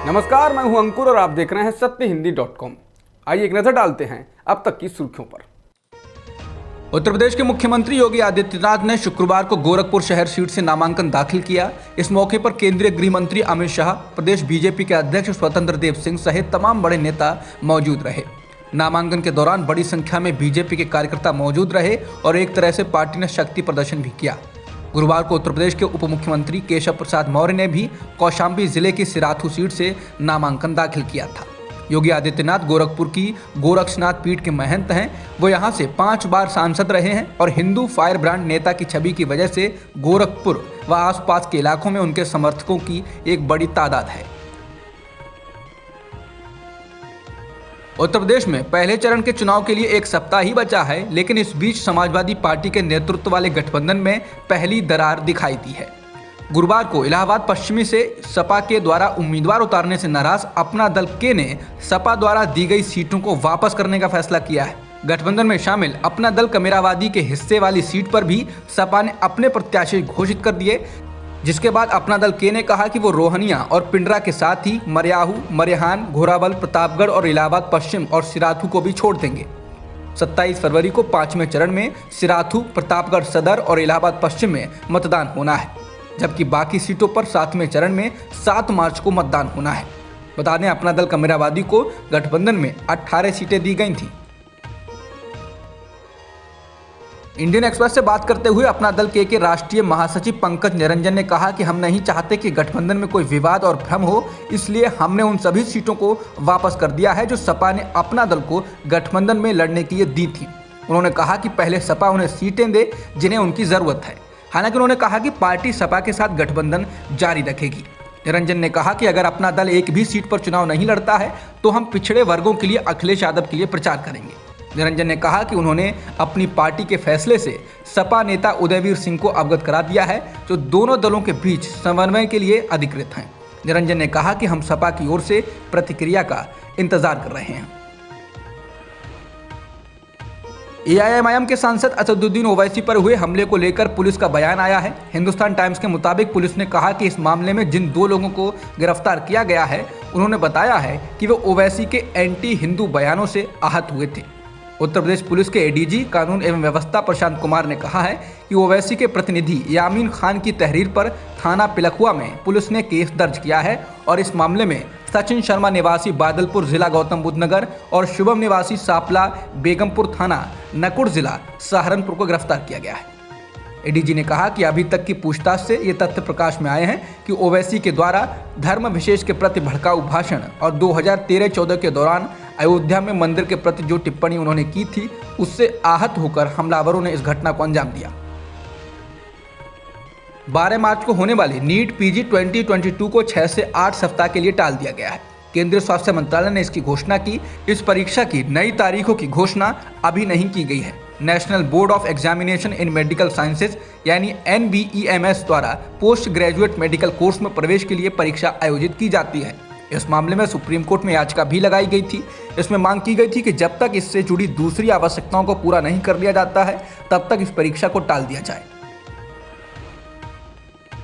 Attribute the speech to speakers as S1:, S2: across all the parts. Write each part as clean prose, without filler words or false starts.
S1: नमस्कार, मैं हूं अंकुर और आप देख रहे हैं सत्यहिंदी.com। आइए एक नजर डालते हैं अब तक की सुर्खियों पर। उत्तर प्रदेश के मुख्यमंत्री योगी आदित्यनाथ ने शुक्रवार को गोरखपुर शहर सीट से नामांकन दाखिल किया। इस मौके पर केंद्रीय गृह मंत्री अमित शाह, प्रदेश बीजेपी के अध्यक्ष स्वतंत्र देव सिंह सहित तमाम बड़े नेता मौजूद रहे। नामांकन के दौरान बड़ी संख्या में बीजेपी के कार्यकर्ता मौजूद रहे और एक तरह से पार्टी ने शक्ति प्रदर्शन भी किया। गुरुवार को उत्तर प्रदेश के उप मुख्यमंत्री केशव प्रसाद मौर्य ने भी कौशाम्बी जिले की सिराथू सीट से नामांकन दाखिल किया था। योगी आदित्यनाथ गोरखपुर की गोरक्षनाथ पीठ के महंत हैं। वो यहां से 5 बार सांसद रहे हैं और हिंदू फायर ब्रांड नेता की छवि की वजह से गोरखपुर व आसपास के इलाकों में उनके समर्थकों की एक बड़ी तादाद है। उत्तर प्रदेश में पहले चरण के चुनाव के लिए एक सप्ताह ही बचा है, लेकिन इस बीच समाजवादी पार्टी के नेतृत्व वाले गठबंधन में पहली दरार दिखाई दी है। गुरुवार को इलाहाबाद पश्चिमी से सपा के द्वारा उम्मीदवार उतारने से नाराज अपना दल के ने सपा द्वारा दी गई सीटों को वापस करने का फैसला किया है। गठबंधन में शामिल अपना दल कमेरावादी के हिस्से वाली सीट पर भी सपा ने अपने प्रत्याशी घोषित कर दिए, जिसके बाद अपना दल के ने कहा कि वो रोहनिया और पिंडरा के साथ ही मरयाहू, मरहान, घोराबल, प्रतापगढ़ और इलाहाबाद पश्चिम और सिराथू को भी छोड़ देंगे। 27 फरवरी को 5वें चरण में सिराथू, प्रतापगढ़ सदर और इलाहाबाद पश्चिम में मतदान होना है, जबकि बाकी सीटों पर 7वें चरण में 7 मार्च को मतदान होना है। बता दें, अपना दल कमेरावादी को गठबंधन में 18 सीटें दी गई थीं। इंडियन एक्सप्रेस से बात करते हुए अपना दल के राष्ट्रीय महासचिव पंकज निरंजन ने कहा कि हम नहीं चाहते कि गठबंधन में कोई विवाद और भ्रम हो, इसलिए हमने उन सभी सीटों को वापस कर दिया है जो सपा ने अपना दल को गठबंधन में लड़ने के लिए दी थी। उन्होंने कहा कि पहले सपा उन्हें सीटें दे जिन्हें उनकी जरूरत है। हालांकि उन्होंने कहा कि पार्टी सपा के साथ गठबंधन जारी रखेगी। निरंजन ने कहा कि अगर अपना दल एक भी सीट पर चुनाव नहीं लड़ता है तो हम पिछड़े वर्गों के लिए अखिलेश यादव के लिए प्रचार करेंगे। निरंजन ने कहा कि उन्होंने अपनी पार्टी के फैसले से सपा नेता उदयवीर सिंह को अवगत करा दिया है, जो दोनों दलों के बीच समन्वय के लिए अधिकृत हैं। निरंजन ने कहा कि हम सपा की ओर से प्रतिक्रिया का इंतजार कर रहे हैं। एआईएमआईएम के सांसद असदुद्दीन ओवैसी पर हुए हमले को लेकर पुलिस का बयान आया है। हिंदुस्तान टाइम्स के मुताबिक पुलिस ने कहा कि इस मामले में जिन 2 लोगों को गिरफ्तार किया गया है, उन्होंने बताया है कि वे ओवैसी के एंटी हिंदू बयानों से आहत हुए थे। उत्तर प्रदेश पुलिस के एडीजी कानून एवं व्यवस्था प्रशांत कुमार ने कहा है कि ओवैसी के प्रतिनिधि यामीन खान की तहरीर पर थाना पिलखुआ में पुलिस ने केस दर्ज किया है और इस मामले में सचिन शर्मा निवासी बादलपुर जिला गौतम बुद्ध नगर और शुभम निवासी सापला बेगमपुर थाना नकुड़ जिला सहारनपुर को गिरफ्तार किया गया है। एडीजी ने कहा कि अभी तक की पूछताछ से ये तथ्य प्रकाश में आए हैं कि ओवैसी के द्वारा धर्म विशेष के प्रति भड़काऊ भाषण और 2013-14 के दौरान अयोध्या में मंदिर के प्रति जो टिप्पणी उन्होंने की थी, उससे आहत होकर हमलावरों ने इस घटना को अंजाम दिया। 12 मार्च को होने वाली नीट पीजी 2022 को 6 से 8 सप्ताह के लिए टाल दिया गया है। केंद्रीय स्वास्थ्य मंत्रालय ने इसकी घोषणा की। इस परीक्षा की नई तारीखों की घोषणा अभी नहीं की गई है। National board of examination in medical sciences यानी NBEMS द्वारा पोस्ट ग्रेजुएट मेडिकल कोर्स में प्रवेश के लिए परीक्षा आयोजित की जाती है। इस मामले में सुप्रीम कोर्ट में याचिका भी लगाई गई थी। इसमें मांग की गई थी कि जब तक इससे जुड़ी दूसरी आवश्यकताओं को पूरा नहीं कर लिया जाता है, तब तक इस परीक्षा को टाल दिया जाए।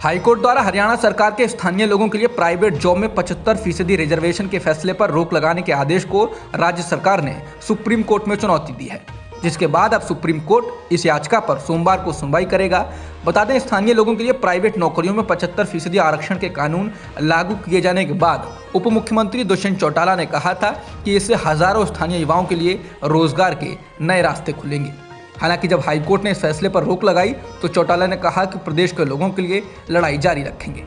S1: हाईकोर्ट द्वारा हरियाणा सरकार के स्थानीय लोगों के लिए प्राइवेट जॉब में 75% रिजर्वेशन के फैसले पर रोक लगाने के आदेश को राज्य सरकार ने सुप्रीम कोर्ट में चुनौती दी है, जिसके बाद अब सुप्रीम कोर्ट इस याचिका पर सोमवार को सुनवाई करेगा। बता दें, स्थानीय लोगों के लिए प्राइवेट नौकरियों में 75% आरक्षण के कानून लागू किए जाने के बाद उप मुख्यमंत्री दुष्यंत चौटाला ने कहा था कि इससे हजारों स्थानीय युवाओं के लिए रोजगार के नए रास्ते खुलेंगे। हालांकि जब हाईकोर्ट ने इस फैसले पर रोक लगाई तो चौटाला ने कहा कि प्रदेश के लोगों के लिए लड़ाई जारी रखेंगे।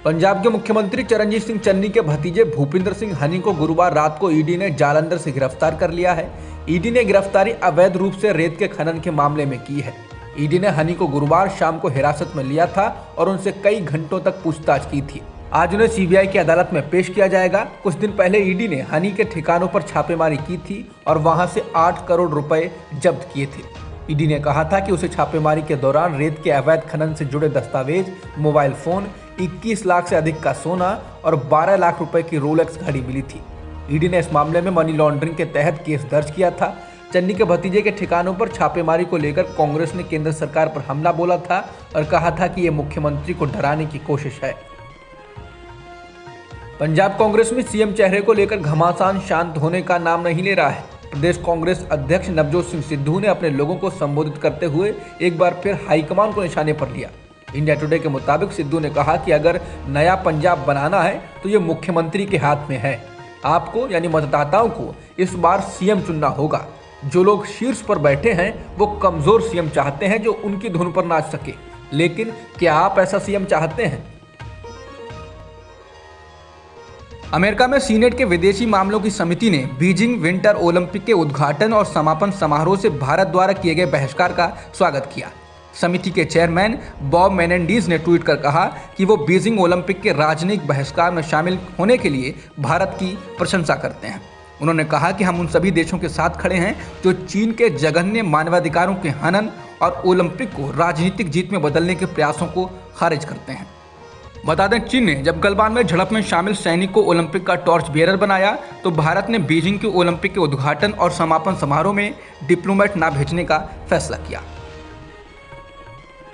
S1: पंजाब के मुख्यमंत्री चरणजीत सिंह चन्नी के भतीजे भूपिंदर सिंह हनी को गुरुवार रात को ईडी ने जालंधर से गिरफ्तार कर लिया है। ईडी ने गिरफ्तारी अवैध रूप से रेत के खनन के मामले में की है। ईडी ने हनी को गुरुवार शाम को हिरासत में लिया था और उनसे कई घंटों तक पूछताछ की थी। आज उन्हें सीबीआई की अदालत में पेश किया जाएगा। कुछ दिन पहले ईडी ने हनी के ठिकानों पर छापेमारी की थी और वहां से 8 करोड़ रुपए जब्त किए थे। ईडी ने कहा था कि उसे छापेमारी के दौरान रेत के अवैध खनन से जुड़े दस्तावेज, मोबाइल फोन, 21 लाख से अधिक का सोना और 12 लाख रुपए की रोलेक्स घड़ी मिली थी। ईडी ने इस मामले में मनी लॉन्ड्रिंग के तहत केस दर्ज किया था। चन्नी के भतीजे के ठिकानों पर छापेमारी को लेकर कांग्रेस ने केंद्र सरकार पर हमला बोला था और कहा था कि ये मुख्यमंत्री को डराने की कोशिश है। पंजाब कांग्रेस में सीएम चेहरे को लेकर घमासान शांत होने का नाम नहीं ले रहा है। प्रदेश कांग्रेस अध्यक्ष नवजोत सिंह सिद्धू ने अपने लोगों को संबोधित करते हुए एक बार फिर हाईकमान को निशाने पर लिया। इंडिया टुडे के मुताबिक सिद्धू ने कहा कि अगर नया पंजाब बनाना है तो ये मुख्यमंत्री के हाथ में है। आपको यानी मतदाताओं को इस बार सीएम चुनना होगा। जो लोग शीर्ष पर बैठे हैं वो कमजोर सीएम चाहते हैं जो उनकी धुन पर नाच सके, लेकिन क्या आप ऐसा सीएम चाहते हैं? अमेरिका में सीनेट के विदेशी मामलों की समिति ने बीजिंग विंटर ओलंपिक के उद्घाटन और समापन समारोह से भारत द्वारा किए गए बहिष्कार का स्वागत किया। समिति के चेयरमैन बॉब मेनेंडीज ने ट्वीट कर कहा कि वो बीजिंग ओलंपिक के राजनयिक बहिष्कार में शामिल होने के लिए भारत की प्रशंसा करते हैं। उन्होंने कहा कि हम उन सभी देशों के साथ खड़े हैं जो चीन के जघन्य मानवाधिकारों के हनन और ओलंपिक को राजनीतिक जीत में बदलने के प्रयासों को खारिज करते हैं। बता दें, चीन ने जब गलवान में झड़प में शामिल सैनिक को ओलंपिक का टॉर्च बियरर बनाया तो भारत ने बीजिंग के ओलंपिक के उद्घाटन और समापन समारोह में डिप्लोमेट न भेजने का फैसला किया।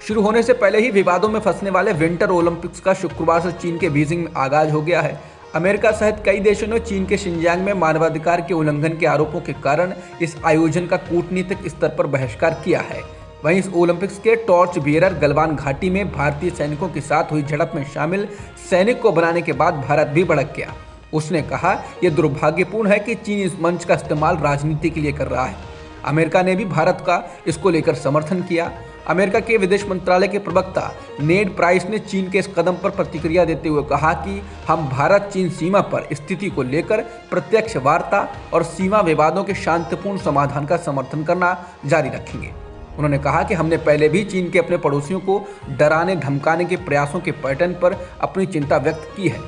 S1: शुरू होने से पहले ही विवादों में फंसने वाले विंटर ओलंपिक्स का शुक्रवार से चीन के बीजिंग में आगाज हो गया है। अमेरिका सहित कई देशों ने चीन के शिनजियांग में मानवाधिकार के उल्लंघन के आरोपों के कारण इस आयोजन का कूटनीतिक स्तर पर बहिष्कार किया है। वहीं इस ओलंपिक्स के टॉर्च बियरर गलवान घाटी में भारतीय सैनिकों के साथ हुई झड़प में शामिल सैनिक को बनाने के बाद भारत भी भड़क गया। उसने कहा, यह दुर्भाग्यपूर्ण है कि चीन इस मंच का इस्तेमाल राजनीति के लिए कर रहा है। अमेरिका ने भी भारत का इसको लेकर समर्थन किया। अमेरिका के विदेश मंत्रालय के प्रवक्ता नेड प्राइस ने चीन के इस कदम पर प्रतिक्रिया देते हुए कहा कि हम भारत चीन सीमा पर स्थिति को लेकर प्रत्यक्ष वार्ता और सीमा विवादों के शांतिपूर्ण समाधान का समर्थन करना जारी रखेंगे। उन्होंने कहा कि हमने पहले भी चीन के अपने पड़ोसियों को डराने धमकाने के प्रयासों के पैटर्न पर अपनी चिंता व्यक्त की है।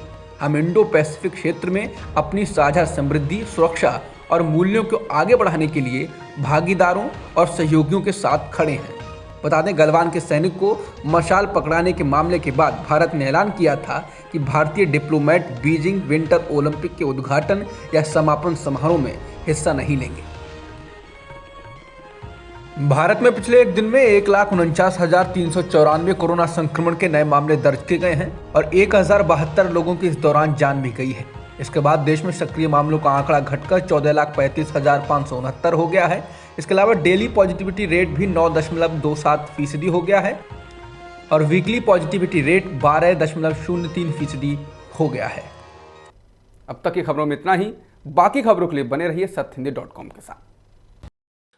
S1: हम इंडो पैसिफिक क्षेत्र में अपनी साझा समृद्धि, सुरक्षा और मूल्यों को आगे बढ़ाने के लिए भागीदारों और सहयोगियों के साथ खड़े हैं। बता दें, गलवान के सैनिक को मशाल पकड़ाने के मामले के बाद भारत ने ऐलान किया था कि भारतीय डिप्लोमेट बीजिंग विंटर ओलंपिक के उद्घाटन या समापन समारोह में हिस्सा नहीं लेंगे। भारत में पिछले एक दिन में 1,49,394 कोरोना संक्रमण के नए मामले दर्ज किए गए हैं और 1,072 लोगों की इस दौरान जान भी गई है। इसके बाद देश में सक्रिय मामलों का आंकड़ा घटकर 14,35,569 हो गया है। इसके अलावा डेली पॉजिटिविटी रेट भी 9.27% हो गया है और वीकली पॉजिटिविटी रेट 12.03% हो गया है।
S2: अब तक की खबरों में इतना ही। बाकी खबरों के लिए बने रहिए सत्यहिंदी.com के साथ।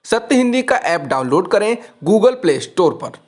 S1: सत्य हिंदी का ऐप डाउनलोड करें गूगल प्ले स्टोर पर।